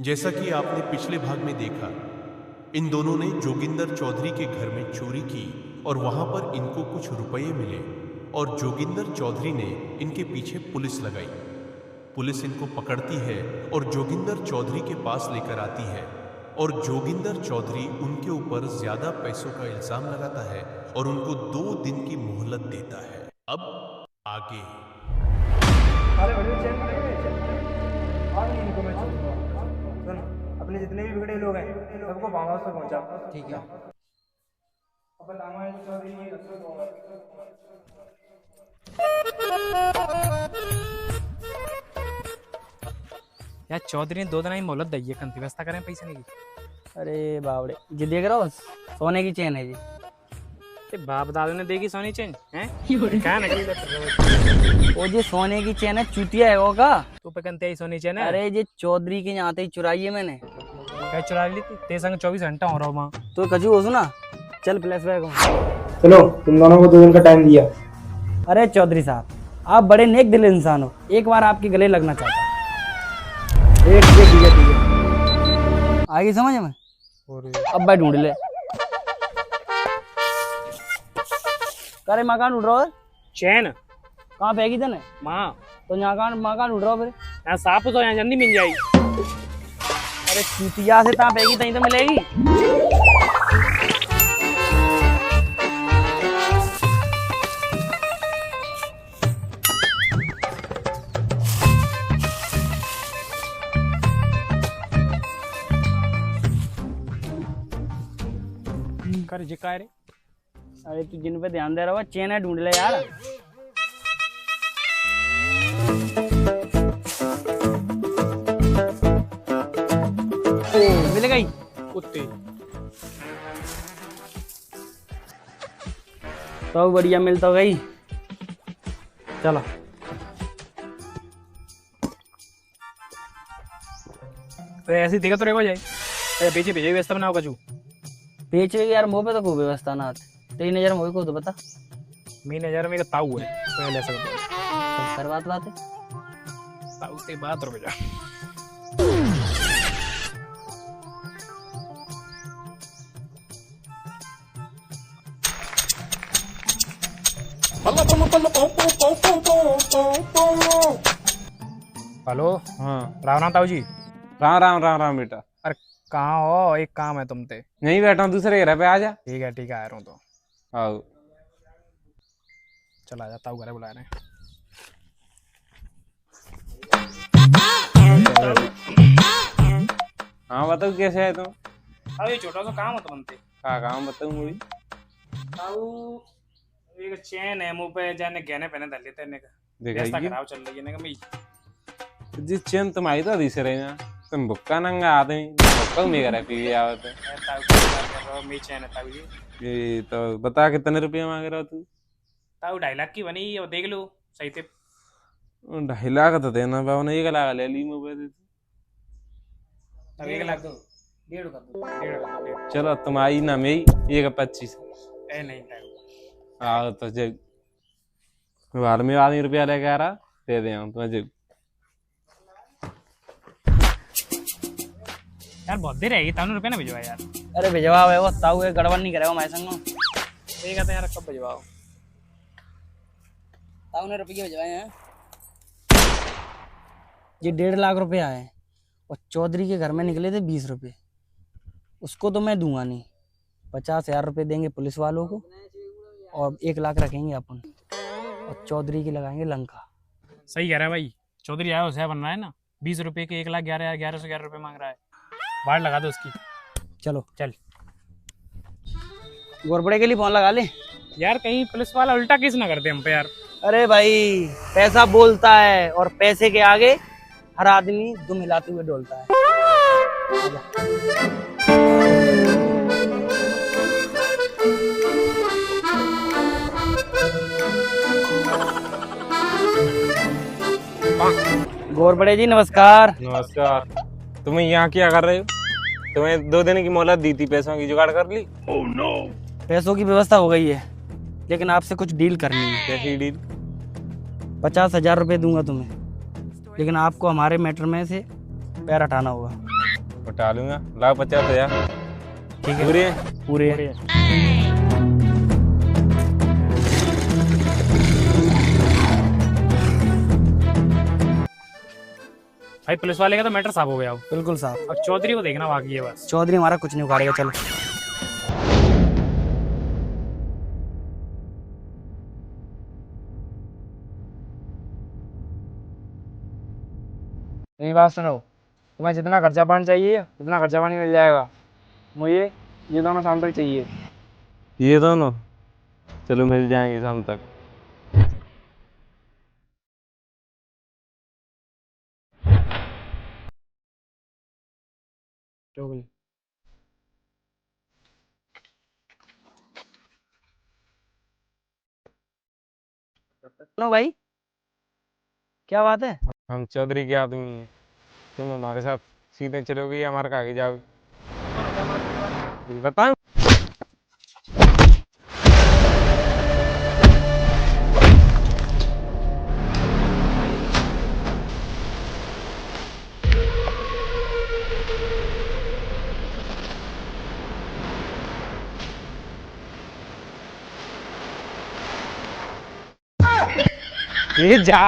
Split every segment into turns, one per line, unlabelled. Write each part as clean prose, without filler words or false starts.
जैसा कि आपने पिछले भाग में देखा, इन दोनों ने जोगिंदर चौधरी के घर में चोरी की और वहां पर इनको कुछ रुपए मिले और जोगिंदर चौधरी ने इनके पीछे पुलिस लगाई। पुलिस इनको पकड़ती है और जोगिंदर चौधरी के पास लेकर आती है और जोगिंदर चौधरी उनके ऊपर ज्यादा पैसों का इल्जाम लगाता है और उनको 2 दिन की मोहलत देता है। अब आगे।
अरे बड़े चैन आज नहीं इनको मैं छोड़ूंगा। सुन, अपने जितने भी बिगड़े लोग हैं सबको फार्म हाउस पे पहुंचा।
ठीक है।
अपन दामाद चौधरी की रसोई होगा।
यार चौधरी ने 2 दिन ही मोहलत दी है, कंती व्यवस्था करें पैसे नहीं की।
अरे बावड़े जी देख रहा हो, सोने की चेन है जी।
ते बाप दादू ने देगी सोनी चेन हैं क्या नकली लग
वो जी सोने की चेन है, चुतिया है वो का।
तू पे कंती आई सोनी चेन है।
अरे जी चौधरी के यहाँ ही चुराई है मैंने।
क्या चुरा ली थी? ते संग 24 घंटा हो रहा हूं वहां।
तो कजू हो सुना, चल फ्लैशबैक हो।
चलो, तुम दोनों को 2 दिन का टाइम दिया।
अरे चौधरी साहब, आप बड़े नेक दिल इंसान हो, एक बार आपके गले लगना चाहता हूं। ठीक है आएगी समझ में। अब भाई ढूंढ ले। अरे मकान ढूंढ रहा हो?
चैन
कहाँ फेंकी तने?
मां
तो यहाँ कहाँ मकान ढूंढ रहा हो फिर?
यहां साफ हो तो यहां जल्दी मिल जाएगी।
अरे चुतिया से कहाँ फेंकी तहीं तो मिलेगी।
कर जे काय रे।
अरे तू जिन पे ध्यान दे रहा हो, चेन है ढूंढ ले यार। मिल गई
कुत्ते
तो बढ़िया, मिल तो गई। चलो
तो ऐसे ही देखा तो रेगो जाए। अरे पीछे पीछे व्यवस्था बनाओ कजू।
बेच यार, मुँह पे तो खूब व्यवस्था ना आती। तेरी नजर में को तो बता।
मेरी नजर में ताऊ है तो ले सकते
सब कर बात है।
ताऊ से बात रुक जा। हेलो।
हाँ
राम राम ताऊ जी।
राम राम राम राम बेटा।
अरे कहाँ हो? एक काम है तुमसे।
यहीं बैठा हूँ, दूसरे घर पे आ जा।
ठीक है आ रहा हूँ तो।
आओ।
चला जा, ताऊ घर बुला रहे हैं।
हाँ बताओ कैसे है तुम?
ताऊ ये छोटा सा काम हो तो बनते।
हाँ काम बताऊँ मुझे।
ताऊ एक चेन है मुंह पे, जाने गहने पहने डाल लेते हैं।
देखा
व्यवस्था
ये
खराब चल रही है ना कमी।
जिस चेन तुम्हारी तो दिस रही ना, तुम भुक्का नंगा आदमी भुक्का में करे पी आवत है।
ताऊ की बात कर रहा हूँ, मेरी चेन है ताऊ जी।
ये तो बता कितने रुपये मांग रहा तू?
ताऊ 2.5 लाख की बनी और देख लो सही थे।
2.5 लाख तो देना पाओ ना, 1 लाख ले ली मोबाइल।
1 लाख दो।
1.5 का दो।
1.5
चलो तुम आई ना मेरी 1.25।
ए नहीं ताऊ।
आओ तो जब बाहर में आदमी रुपया लेके आ रहा दे दे हम तुम्हें। जब
यार बहुत देर रहेगी, ताऊ ने रुपया ना भिजवा यार।
अरे भिजवा है वो, ताऊ ये गड़बड़ नहीं करेगा हमारे संग।
ठीक है तो यार कब भिजवाओ?
ताऊ ने रुपये भिजवाए हैं ये 1.5 लाख रुपया है। और चौधरी के घर में निकले थे 20 रुपये, उसको तो मैं दूंगा नहीं। 50,000 रुपये देंगे पुलिस वालों को और 1 लाख रखेंगे अपन, और चौधरी की लगाएंगे लंका।
सही कह रहा है भाई। चौधरी आया उसे बन रहा है ना। 20 रुपये के 1,11,1111 रुपये मांग रहा है। बाढ़ लगा दो उसकी।
चलो
चल
गोरबड़े के लिए फोन लगा ले।
यार कहीं पुलिस वाला उल्टा केस ना कर दे हम पे यार।
अरे भाई पैसा बोलता है और पैसे के आगे हर आदमी दुम हिलाते हुए डोलता है। गोरबड़े जी नमस्कार।
नमस्कार। तुम यहाँ क्या कर रहे हो? तुम्हें 2 दिन की मोहलत दी थी, पैसों की जुगाड़ कर ली?
पैसों की व्यवस्था हो गई है, लेकिन आपसे कुछ डील करनी है।
कैसी डील?
50,000 रुपये दूंगा तुम्हें, लेकिन आपको हमारे मैटर में से पैर हटाना होगा।
पटा लूंगा। लाओ 50,000
ठीक है
पूरे।
पूरे
पूरे। भाई पुलिस वाले का तो मैटर साफ हो गया।
बिल्कुल साहब।
अब चौधरी को देखना बाकी है बस।
चौधरी हमारा कुछ नहीं उखाड़ेगा, चलो।
मेरी बात सुनो, तुम्हें जितना खर्चा पानी चाहिए उतना खर्चा पानी मिल जाएगा। मुझे ये दोनों शाम तक चाहिए।
ये दोनों चलो मिल जाएंगे शाम तक।
सुनो भाई, क्या बात है?
हम चौधरी के आदमी हैं, तुम हमारे साथ सीधे चलोगे या हमारे आगे जाओगे? बताओ।
ये जा।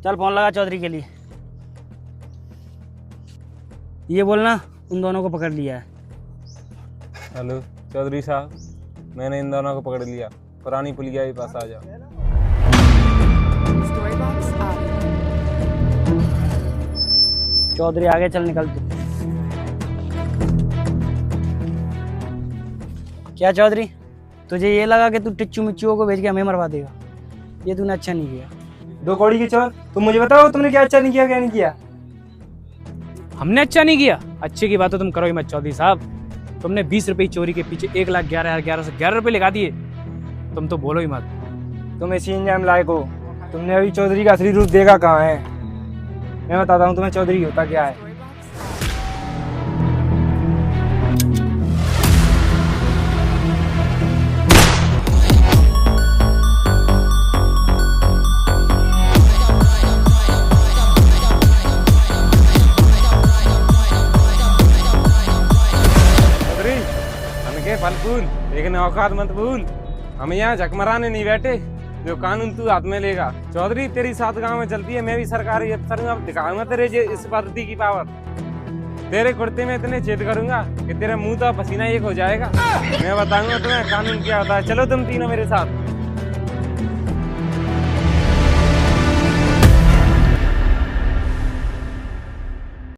चल फोन लगा चौधरी के लिए। ये बोलना उन दोनों को पकड़ लिया है।
हेलो चौधरी साहब, मैंने इन दोनों को पकड़ लिया। पुरानी पुलिया के पास आ जाओ।
Storybox Audio.
चौधरी आगे चल, निकल तू। क्या चौधरी, तुझे ये लगा कि तू टिच्चू मिच्चुओं को भेज के हमें मरवा देगा? ये तूने अच्छा नहीं किया।
दो कौड़ी के चोर, तुम मुझे बताओ तुमने क्या अच्छा नहीं किया, क्या नहीं किया।
हमने अच्छा नहीं किया? अच्छे की बात तो तुम करो ही मत चौधरी साहब। तुमने 20 रुपए की चोरी के पीछे 1,11,1111 रुपए लगा दिए। तुम तो बोलो ही मत।
तुम इसी इंजाम लायक हो। तुमने अभी चौधरी का असली रूप देखा कहाँ है? मैं बताता हूँ तुम्हें चौधरी होता क्या है।
फल फूल लेकिन औकात मत भूल। हम यहाँ झक मराने नहीं बैठे, जो कानून तू हाथ में लेगा। चौधरी तेरी साथ गांव में चलती है, मैं भी सरकारी अफसर हूँ, अब दिखाऊंगा तेरे इस वर्दी की पावर। तेरे कुर्ते में इतने छेद करूंगा कि तेरा मुंह तो पसीना एक हो जाएगा। मैं बताऊंगा तुम्हें कानून क्या होता है। चलो तुम तीनों मेरे साथ।